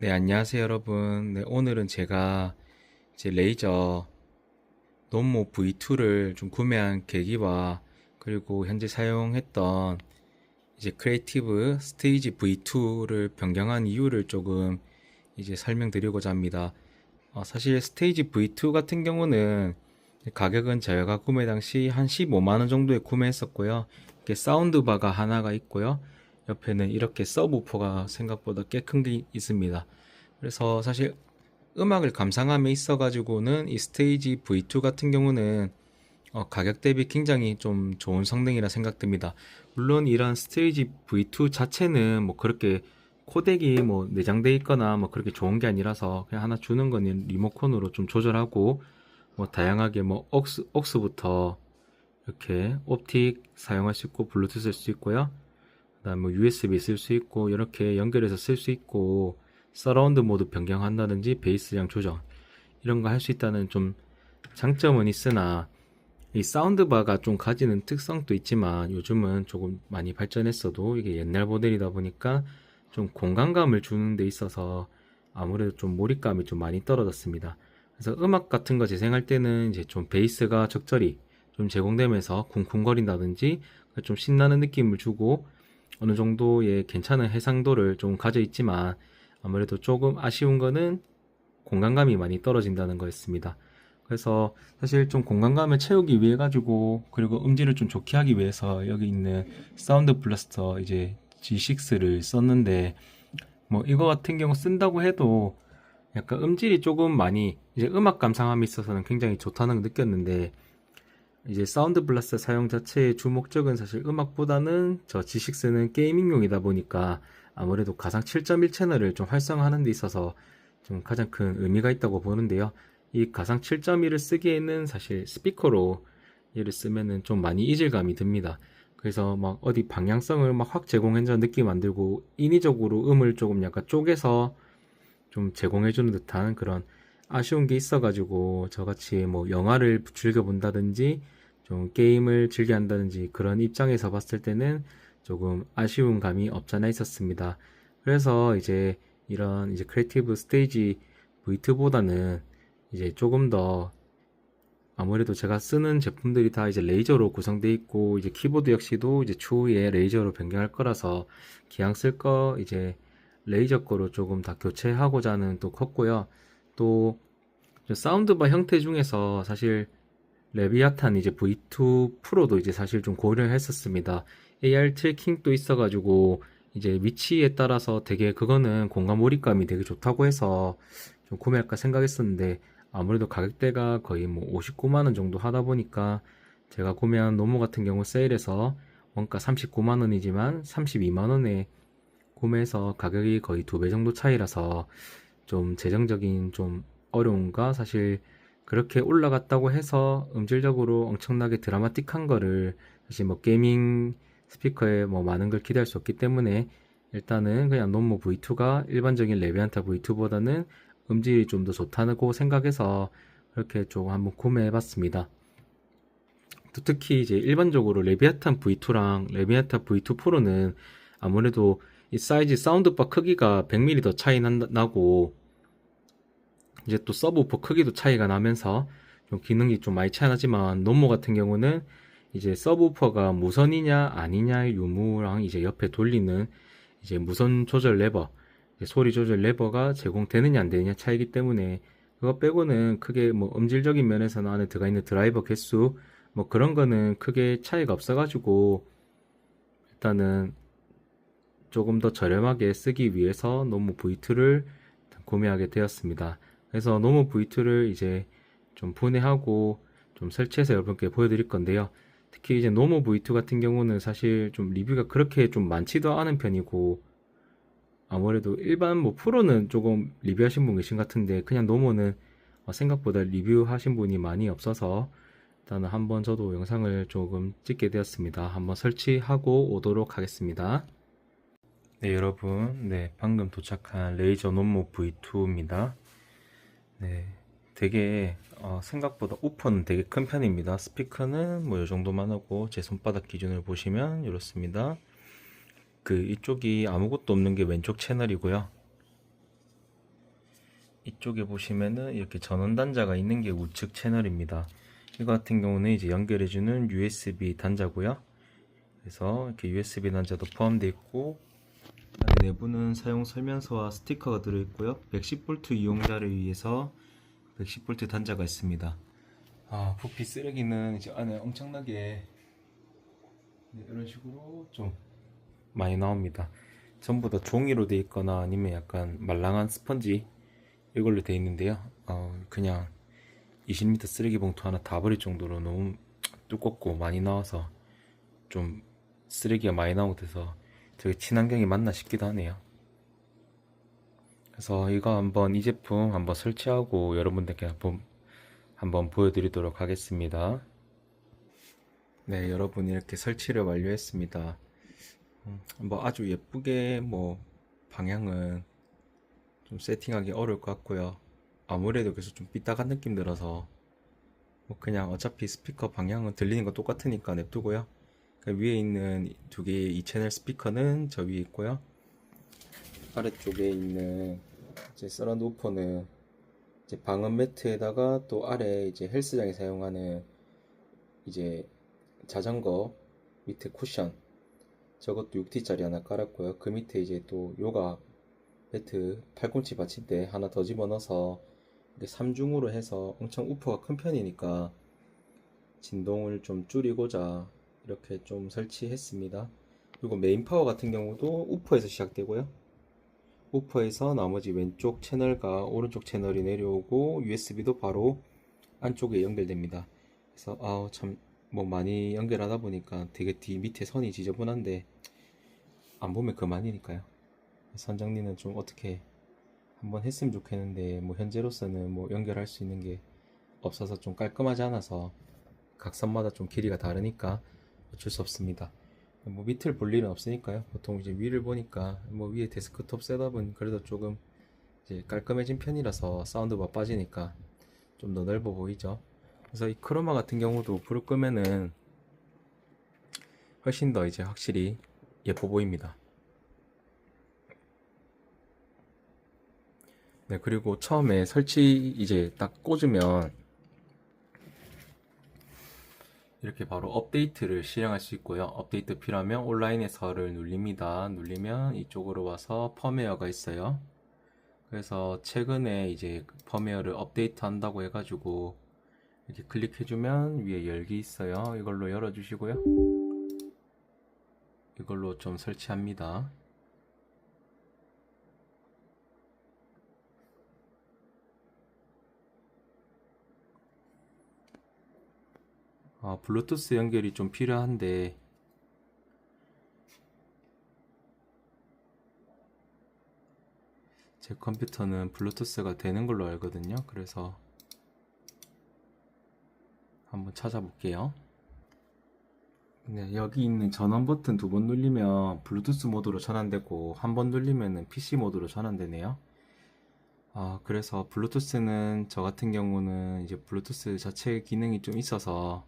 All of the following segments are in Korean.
네, 안녕하세요, 여러분. 네, 오늘은 제가 이제 레이저 논모 V2를 좀 구매한 계기와 그리고 현재 사용했던 이제 크리에이티브 스테이지 V2를 변경한 이유를 조금 이제 설명드리고자 합니다. 사실 스테이지 V2 같은 경우는 가격은 제가 구매 당시 한 15만 원 정도에 구매했었고요. 이렇게 사운드바가 하나가 있고요. 옆에는 이렇게 서브우퍼가 생각보다 꽤 큰 게 있습니다. 그래서 사실 음악을 감상함에 있어 가지고는 이 스테이지 V2 같은 경우는 가격 대비 굉장히 좀 좋은 성능이라 생각됩니다. 물론 이런 스테이지 V2 자체는 뭐 그렇게 코덱이 뭐 내장돼 있거나 뭐 그렇게 좋은 게 아니라서 그냥 하나 주는 거는 리모컨으로 좀 조절하고 뭐 다양하게 뭐 억스부터 이렇게 옵틱 사용할 수 있고 블루투스 쓸 수 있고요. 그다음 뭐 USB 쓸 수 있고 이렇게 연결해서 쓸 수 있고 서라운드 모드 변경한다든지 베이스량 조정 이런 거 할 수 있다는 좀 장점은 있으나 이 사운드바가 좀 가지는 특성도 있지만 요즘은 조금 많이 발전했어도 이게 옛날 모델이다 보니까 좀 공간감을 주는 데 있어서 아무래도 좀 몰입감이 좀 많이 떨어졌습니다. 그래서 음악 같은 거 재생할 때는 이제 좀 베이스가 적절히 좀 제공되면서 쿵쿵거린다든지 좀 신나는 느낌을 주고 어느 정도의 괜찮은 해상도를 좀 가져 있지만 아무래도 조금 아쉬운 거는 공간감이 많이 떨어진다는 거였습니다. 그래서 사실 좀 공간감을 채우기 위해 가지고 그리고 음질을 좀 좋게 하기 위해서 여기 있는 사운드 블라스터 이제 G6를 썼는데 뭐 이거 같은 경우 쓴다고 해도 약간 음질이 조금 많이 이제 음악 감상함에 있어서는 굉장히 좋다는 걸 느꼈는데 이제 사운드 블라스터 사용 자체의 주 목적은 사실 음악보다는 저 G6는 게이밍용이다 보니까 아무래도 가상 7.1 채널을 좀 활성화하는 데 있어서 좀 가장 큰 의미가 있다고 보는데요. 이 가상 7.1을 쓰기에는 사실 스피커로 얘를 쓰면은 좀 많이 이질감이 듭니다. 그래서 막 어디 방향성을 막 확 제공해주는 느낌 안 들고 인위적으로 음을 조금 약간 쪼개서 좀 제공해주는 듯한 그런 아쉬운 게 있어가지고 저같이 뭐 영화를 즐겨본다든지 좀 게임을 즐겨 한다든지 그런 입장에서 봤을 때는 조금 아쉬운 감이 없잖아 있었습니다. 그래서 이제 이런 이제 크리에이티브 스테이지 V2보다는 이제 조금 더 아무래도 제가 쓰는 제품들이 다 이제 레이저로 구성되어 있고 이제 키보드 역시도 이제 추후에 레이저로 변경할 거라서 기왕 쓸 거 이제 레이저 거로 조금 다 교체하고자 하는 또 컸고요. 또 사운드바 형태 중에서 사실 레비아탄 이제 V2 프로도 이제 사실 좀 고려를 했었습니다. AR 트래킹도 있어가지고 이제 위치에 따라서 되게 그거는 공간 몰입감이 되게 좋다고 해서 좀 구매할까 생각했었는데 아무래도 가격대가 거의 뭐 59만 원 정도 하다 보니까 제가 구매한 노모 같은 경우 세일해서 원가 39만 원이지만 32만 원에 구매해서 가격이 거의 두 배 정도 차이라서 좀 재정적인 좀 어려움과 사실 그렇게 올라갔다고 해서 음질적으로 엄청나게 드라마틱한 거를 사실 뭐 게이밍 스피커에 뭐 많은 걸 기대할 수 없기 때문에 일단은 그냥 놈모 V2가 일반적인 레비안타 V2보다는 음질이 좀 더 좋다고 생각해서 그렇게 좀 한번 구매해 봤습니다. 또 특히 이제 일반적으로 레비아탄 V2랑 레비아탄 V2 프로는 아무래도 이 사이즈 사운드바 크기가 100mm 더 차이 나고 이제 또 서브우퍼 크기도 차이가 나면서 좀 기능이 좀 많이 차이 나지만 노모 같은 경우는 이제 서브우퍼가 무선이냐 아니냐의 유무랑 이제 옆에 돌리는 이제 무선 조절 레버 소리 조절 레버가 제공되느냐 안 되느냐 차이기 때문에 그거 빼고는 크게 뭐 음질적인 면에서는 안에 들어가 있는 드라이버 개수 뭐 그런 거는 크게 차이가 없어가지고 일단은 조금 더 저렴하게 쓰기 위해서 노무 V2를 구매하게 되었습니다. 그래서 노무 V2를 이제 좀 분해하고 좀 설치해서 여러분께 보여드릴 건데요. 특히 이제 노무 V2 같은 경우는 사실 좀 리뷰가 그렇게 좀 많지도 않은 편이고 아무래도 일반 뭐 프로는 조금 리뷰하신 분 계신 것 같은데 그냥 노무는 생각보다 리뷰하신 분이 많이 없어서 일단은 한번 저도 영상을 조금 찍게 되었습니다. 한번 설치하고 오도록 하겠습니다. 네, 여러분. 네, 방금 도착한 레이저 논모 V2입니다. 네, 되게 생각보다 우퍼는 되게 큰 편입니다. 스피커는 뭐 이 정도만 하고 제 손바닥 기준으로 보시면 이렇습니다. 그 이쪽이 아무것도 없는 게 왼쪽 채널이고요. 이쪽에 보시면은 이렇게 전원 단자가 있는 게 우측 채널입니다. 이거 같은 경우는 이제 연결해주는 USB 단자고요. 그래서 이렇게 USB 단자도 포함되어 있고, 내부는 사용 설명서와 스티커가 들어있고요. 110V 이용자를 위해서 110V 단자가 있습니다. 부피 쓰레기는 이제 안에 엄청나게 이런 식으로 좀 많이 나옵니다. 전부 다 종이로 되어 있거나 아니면 약간 말랑한 스펀지 이걸로 되어 있는데요. 그냥 20리터 쓰레기 봉투 하나 다 버릴 정도로 너무 두껍고 많이 나와서 좀 쓰레기가 많이 나오고 돼서 되게 친환경이 맞나 싶기도 하네요. 그래서 이거 한번 이 제품 한번 설치하고 여러분들께 한번 보여드리도록 하겠습니다. 네, 여러분 이렇게 설치를 완료했습니다. 뭐 아주 예쁘게 뭐 방향은 좀 세팅하기 어려울 것 같고요. 아무래도 계속 좀 삐딱한 느낌 들어서 뭐 그냥 어차피 스피커 방향은 들리는 거 똑같으니까 냅두고요. 그 위에 있는 두 개의 2채널 스피커는 저 위에 있고요. 아래쪽에 있는 이제 서라운드 우퍼는 이제 방음 매트에다가 또 아래 이제 헬스장에 사용하는 이제 자전거 밑에 쿠션 저것도 6T짜리 하나 깔았고요. 그 밑에 이제 또 요가 매트 팔꿈치 받침대 하나 더 집어넣어서 3중으로 해서 엄청 우퍼가 큰 편이니까 진동을 좀 줄이고자 이렇게 좀 설치했습니다. 그리고 메인 파워 같은 경우도 우퍼에서 시작되고요. 우퍼에서 나머지 왼쪽 채널과 오른쪽 채널이 내려오고 USB도 바로 안쪽에 연결됩니다. 그래서 참 뭐 많이 연결하다 보니까 되게 뒤 밑에 선이 지저분한데 안 보면 그만이니까요. 선장님은 좀 어떻게 한번 했으면 좋겠는데 뭐 현재로서는 뭐 연결할 수 있는 게 없어서 좀 깔끔하지 않아서 각 선마다 좀 길이가 다르니까 어쩔 수 없습니다. 뭐 밑을 볼 일은 없으니까요. 보통 이제 위를 보니까 뭐 위에 데스크톱 셋업은 그래도 조금 이제 깔끔해진 편이라서 사운드가 빠지니까 좀 더 넓어 보이죠. 그래서 이 크로마 같은 경우도 불을 끄면은 훨씬 더 이제 확실히 예뻐 보입니다. 네, 그리고 처음에 설치 이제 딱 꽂으면 이렇게 바로 업데이트를 실행할 수 있고요. 업데이트 필요하면 온라인에서를 눌립니다. 누르면 이쪽으로 와서 펌웨어가 있어요. 그래서 최근에 이제 펌웨어를 업데이트 한다고 해가지고 이렇게 클릭해주면 위에 열기 있어요. 이걸로 열어주시고요. 이걸로 좀 설치합니다. 블루투스 연결이 좀 필요한데 제 컴퓨터는 블루투스가 되는 걸로 알거든요. 그래서 한번 찾아볼게요. 네, 여기 있는 전원 버튼 두 번 누르면 블루투스 모드로 전환되고 한 번 누르면 PC 모드로 전환되네요. 그래서 블루투스는 저 같은 경우는 이제 블루투스 자체 기능이 좀 있어서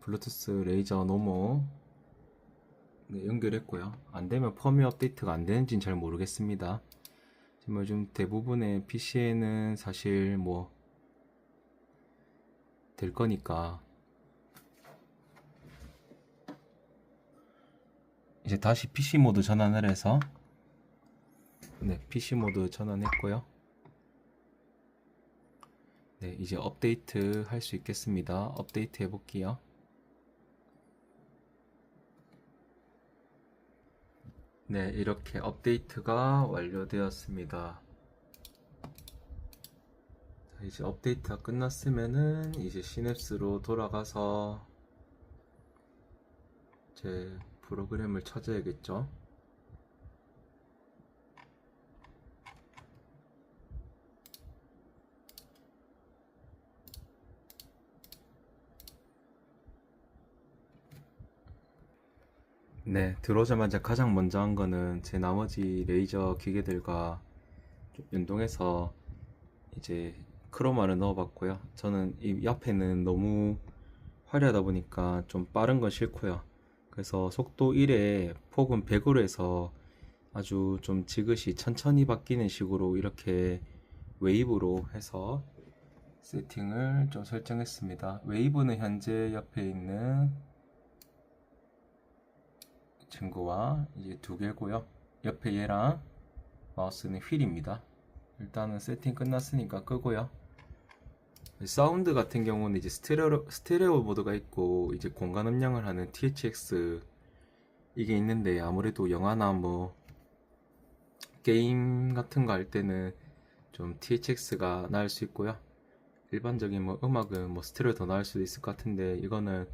블루투스 레이저 노모 연결했고요. 안되면 펌웨어 업데이트가 안되는지는 잘 모르겠습니다. 지금 요즘 대부분의 PC에는 사실 뭐 될 거니까 이제 다시 PC 모드 전환을 해서 PC 모드 전환했고요. 이제 업데이트 할 수 있겠습니다. 업데이트 해볼게요. 이렇게 업데이트가 완료되었습니다. 이제 업데이트가 끝났으면은 이제 시냅스로 돌아가서 제 프로그램을 찾아야겠죠. 들어오자마자 가장 먼저 한 거는 제 나머지 레이저 기계들과 좀 연동해서 이제 크로마를 넣어봤고요. 저는 이 옆에는 너무 화려하다 보니까 좀 빠른 건 싫고요. 그래서 속도 1에 폭은 100으로 해서 아주 좀 지그시 천천히 바뀌는 식으로 이렇게 웨이브로 해서 세팅을 좀 설정했습니다. 웨이브는 현재 옆에 있는 친구와 이제 두 개고요. 옆에 얘랑 마우스는 휠입니다. 일단은 세팅 끝났으니까 끄고요. 사운드 같은 경우는 이제 스테레오 모드가 있고 이제 공간 음량을 하는 THX 이게 있는데, 아무래도 영화나 뭐 게임 같은 거 할 때는 좀 THX가 나을 수 있고요. 일반적인 뭐 음악은 뭐 스테레오 더 나을 수도 있을 것 같은데 이거는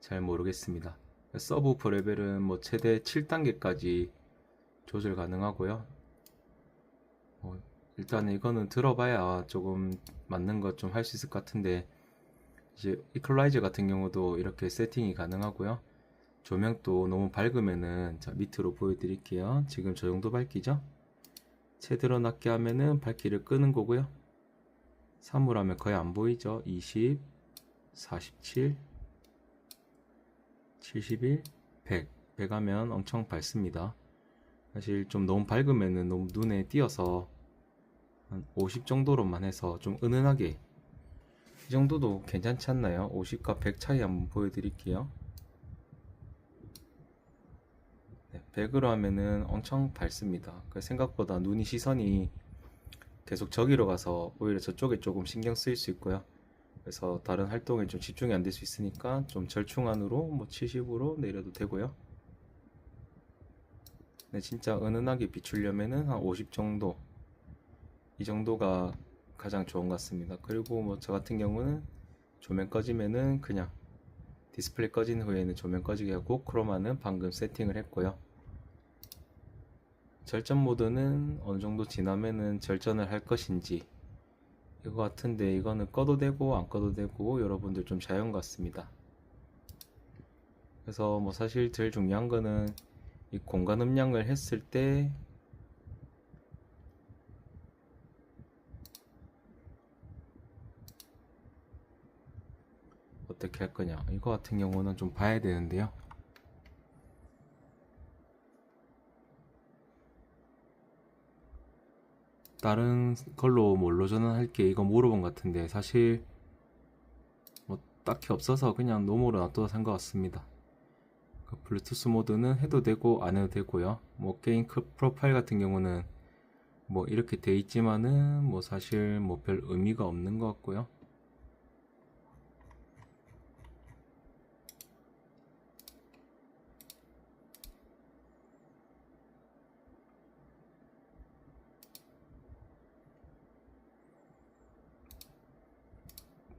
잘 모르겠습니다. 서브우퍼 레벨은 뭐 최대 7단계까지 조절 가능하고요. 일단 이거는 들어봐야 조금 맞는 것 좀 할 수 있을 것 같은데, 이제 이퀄라이저 같은 경우도 이렇게 세팅이 가능하고요. 조명도 너무 밝으면은, 자 밑으로 보여드릴게요. 지금 저 정도 밝기죠? 최대로 낮게 하면은 밝기를 끄는 거고요. 3으로 하면 거의 안 보이죠? 20, 47, 71, 100. 100 하면 엄청 밝습니다. 사실 좀 너무 밝으면은 너무 눈에 띄어서 한 50 정도로만 해서 좀 은은하게, 이 정도도 괜찮지 않나요? 50과 100 차이 한번 보여드릴게요. 네, 100으로 하면은 엄청 밝습니다. 생각보다 눈이 시선이 계속 저기로 가서 오히려 저쪽에 조금 신경 쓰일 수 있고요. 그래서 다른 활동에 좀 집중이 안 될 수 있으니까 좀 절충안으로 뭐 70으로 내려도 되고요. 네, 진짜 은은하게 비추려면은 한 50 정도, 이 정도가 가장 좋은 것 같습니다. 그리고 뭐 저 같은 경우는 조명 꺼지면은 그냥 디스플레이 꺼진 후에는 조명 꺼지게 하고 크로마는 방금 세팅을 했고요. 절전 모드는 어느 정도 지나면은 절전을 할 것인지 이거 같은데, 이거는 꺼도 되고 안 꺼도 되고 여러분들 좀 자연 같습니다. 그래서 뭐 사실 제일 중요한 거는 이 공간 음량을 했을 때 어떻게 할 거냐, 이거 같은 경우는 좀 봐야 되는데요. 다른 걸로 뭘로 전환할게 이거 물어본 것 같은데, 사실 뭐 딱히 없어서 그냥 노모로 놔둬도 산 것 같습니다. 그 블루투스 모드는 해도 되고 안 해도 되고요. 뭐 게임 프로파일 같은 경우는 뭐 이렇게 돼 있지만은 뭐 사실 뭐 별 의미가 없는 것 같고요.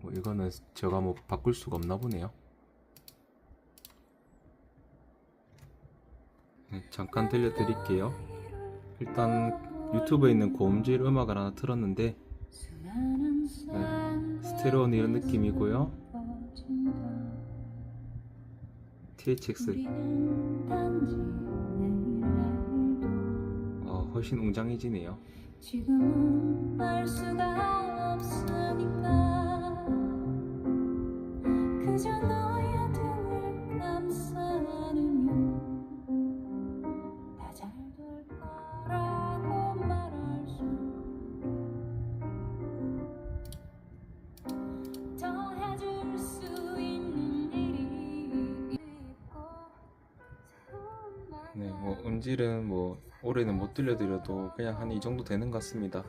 뭐 이거는 제가 뭐 바꿀 수가 없나 보네요. 잠깐 들려드릴게요. 일단 유튜브에 있는 고음질 음악을 하나 틀었는데, 스테레오는 이런 느낌이고요. THX 훨씬 웅장해지네요. 지금은 알 수가 없으니까 그저 너의 등을 감싸 안으면 다 잘 될 거라고 말할 수, 더 해줄 수 있는 일이 있고. 네, 뭐 음질은 뭐 올해는 못 들려드려도 그냥 한 이 정도 되는 것 같습니다.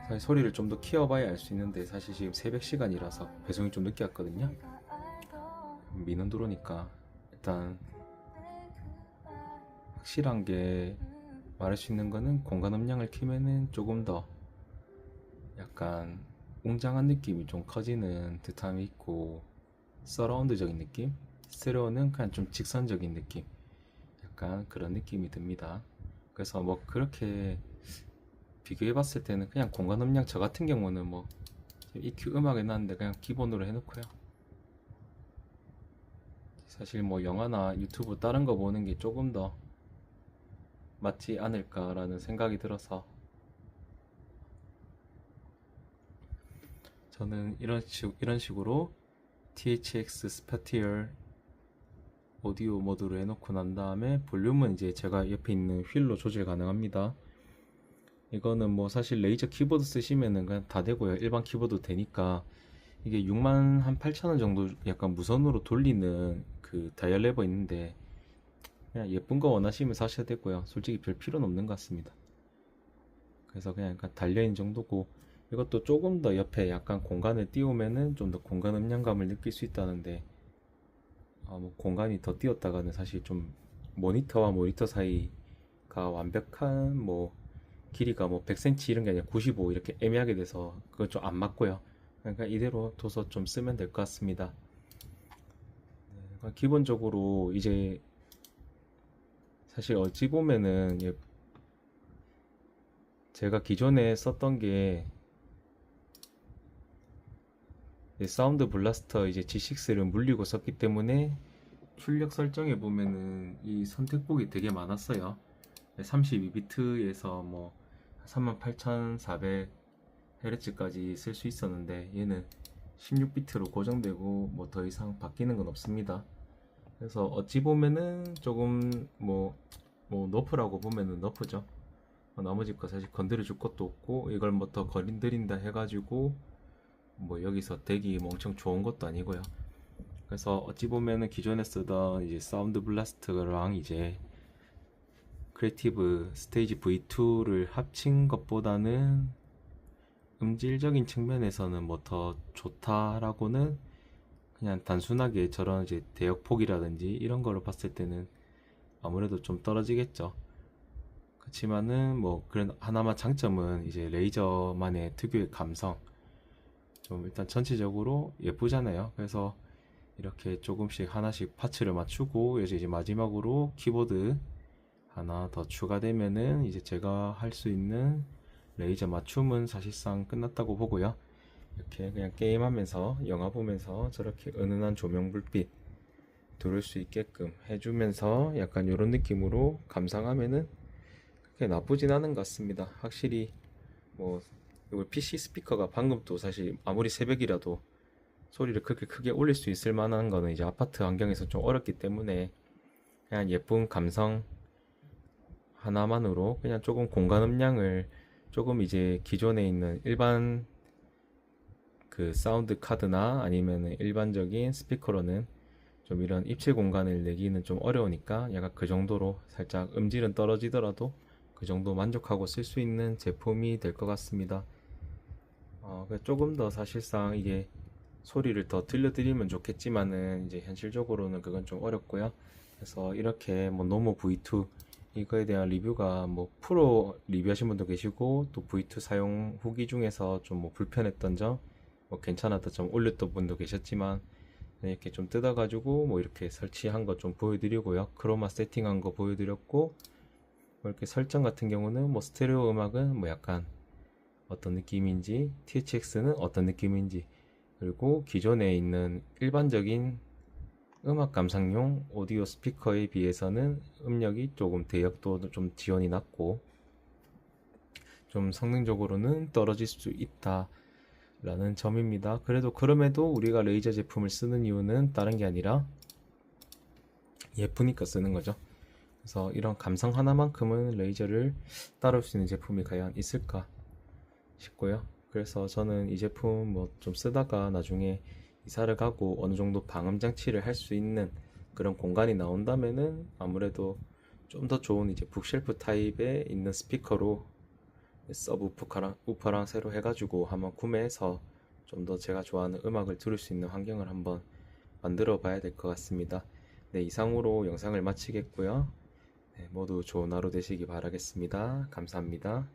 사실 소리를 좀 더 키워봐야 알 수 있는데, 사실 지금 새벽 시간이라서 배송이 좀 늦게 왔거든요. 민원 들어오니까 일단 확실한 게 말할 수 있는 거는 공간 음량을 키면은 조금 더 약간 웅장한 느낌이 좀 커지는 듯함이 있고, 서라운드적인 느낌? 스테레오는 그냥 좀 직선적인 느낌, 약간 그런 느낌이 듭니다. 그래서 뭐 그렇게 비교해 봤을 때는 그냥 공간 음량, 저 같은 경우는 뭐 EQ 음악 해놨는데 그냥 기본으로 해놓고요. 사실 뭐 영화나 유튜브 다른 거 보는 게 조금 더 맞지 않을까라는 생각이 들어서 저는 이런 식으로 THX 스파티얼 오디오 모드로 해놓고 난 다음에 볼륨은 이제 제가 옆에 있는 휠로 조절 가능합니다. 이거는 뭐 사실 레이저 키보드 쓰시면은 그냥 다 되고요. 일반 키보드 되니까. 이게 6만 한 8천원 정도 약간 무선으로 돌리는 그 다이얼 레버 있는데 그냥 예쁜 거 원하시면 사셔야 되고요. 솔직히 별 필요는 없는 것 같습니다. 그래서 그냥 약간 달려있는 정도고, 이것도 조금 더 옆에 약간 공간을 띄우면은 좀 더 공간 음량감을 느낄 수 있다는데, 뭐 공간이 더 띄었다가는 사실 좀 모니터와 모니터 사이가 완벽한 뭐 길이가 뭐 100cm 이런 게 아니라 95 이렇게 애매하게 돼서 그건 좀 안 맞고요. 그러니까 이대로 둬서 좀 쓰면 될 것 같습니다. 그러니까 기본적으로 이제 사실 어찌 보면은 제가 기존에 썼던 게 사운드 블라스터 이제 G6를 물리고 썼기 때문에 출력 설정해 보면은 이 선택폭이 되게 많았어요. 32비트에서 뭐 38,400Hz까지 쓸 수 있었는데 얘는 16비트로 고정되고 뭐 더 이상 바뀌는 건 없습니다. 그래서 어찌 보면은 조금 뭐 너프라고 보면은 너프죠. 나머지 거 사실 건드려 줄 것도 없고 이걸 뭐 더 건드린다 해가지고 뭐 여기서 대기 뭐 엄청 좋은 것도 아니고요. 그래서 어찌 보면은 기존에 쓰던 이제 사운드 블라스트랑 이제 크리에이티브 스테이지 V2를 합친 것보다는 음질적인 측면에서는 뭐 더 좋다라고는 그냥 단순하게 저런 이제 대역폭이라든지 이런 거를 봤을 때는 아무래도 좀 떨어지겠죠. 그렇지만은 뭐 그런 하나만 장점은 이제 레이저만의 특유의 감성, 좀 일단 전체적으로 예쁘잖아요. 그래서 이렇게 조금씩 하나씩 파츠를 맞추고 이제 마지막으로 키보드 하나 더 추가되면은 이제 제가 할 수 있는 레이저 맞춤은 사실상 끝났다고 보고요. 이렇게 그냥 게임하면서 영화 보면서 저렇게 은은한 조명 불빛 들을 수 있게끔 해주면서 약간 이런 느낌으로 감상하면은 그렇게 나쁘진 않은 것 같습니다. 확실히 뭐 이걸 PC 스피커가 방금 또 사실 아무리 새벽이라도 소리를 그렇게 크게 올릴 수 있을 만한 거는 이제 아파트 환경에서 좀 어렵기 때문에 그냥 예쁜 감성 하나만으로 그냥 조금 공간 음량을 조금 이제 기존에 있는 일반 그 사운드 카드나 아니면 일반적인 스피커로는 좀 이런 입체 공간을 내기는 좀 어려우니까 약간 그 정도로 살짝 음질은 떨어지더라도 그 정도 만족하고 쓸 수 있는 제품이 될 것 같습니다. 조금 더 사실상 이게 소리를 더 들려드리면 좋겠지만은 이제 현실적으로는 그건 좀 어렵고요. 그래서 이렇게 뭐 노모 V2 이거에 대한 리뷰가 뭐 프로 리뷰하신 분도 계시고 또 V2 사용 후기 중에서 좀 뭐 불편했던 점, 뭐 괜찮았던 점 올렸던 분도 계셨지만 이렇게 좀 뜯어가지고 뭐 이렇게 설치한 거 좀 보여드리고요. 크로마 세팅한 거 보여드렸고 뭐 이렇게 설정 같은 경우는 뭐 스테레오 음악은 뭐 약간 어떤 느낌인지 THX는 어떤 느낌인지 그리고 기존에 있는 일반적인 음악 감상용 오디오 스피커에 비해서는 음력이 조금 대역도 좀 지원이 낮고 좀 성능적으로는 떨어질 수 있다 라는 점입니다. 그래도 그럼에도 우리가 레이저 제품을 쓰는 이유는 다른 게 아니라 예쁘니까 쓰는 거죠. 그래서 이런 감성 하나만큼은 레이저를 따라올 수 있는 제품이 과연 있을까 싶고요. 그래서 저는 이 제품 뭐 좀 쓰다가 나중에 이사를 가고 어느 정도 방음 장치를 할 수 있는 그런 공간이 나온다면은 아무래도 좀 더 좋은 이제 북쉘프 타입에 있는 스피커로 서브 우퍼랑 새로 해가지고 한번 구매해서 좀 더 제가 좋아하는 음악을 들을 수 있는 환경을 한번 만들어 봐야 될 것 같습니다. 네, 이상으로 영상을 마치겠고요. 네, 모두 좋은 하루 되시기 바라겠습니다. 감사합니다.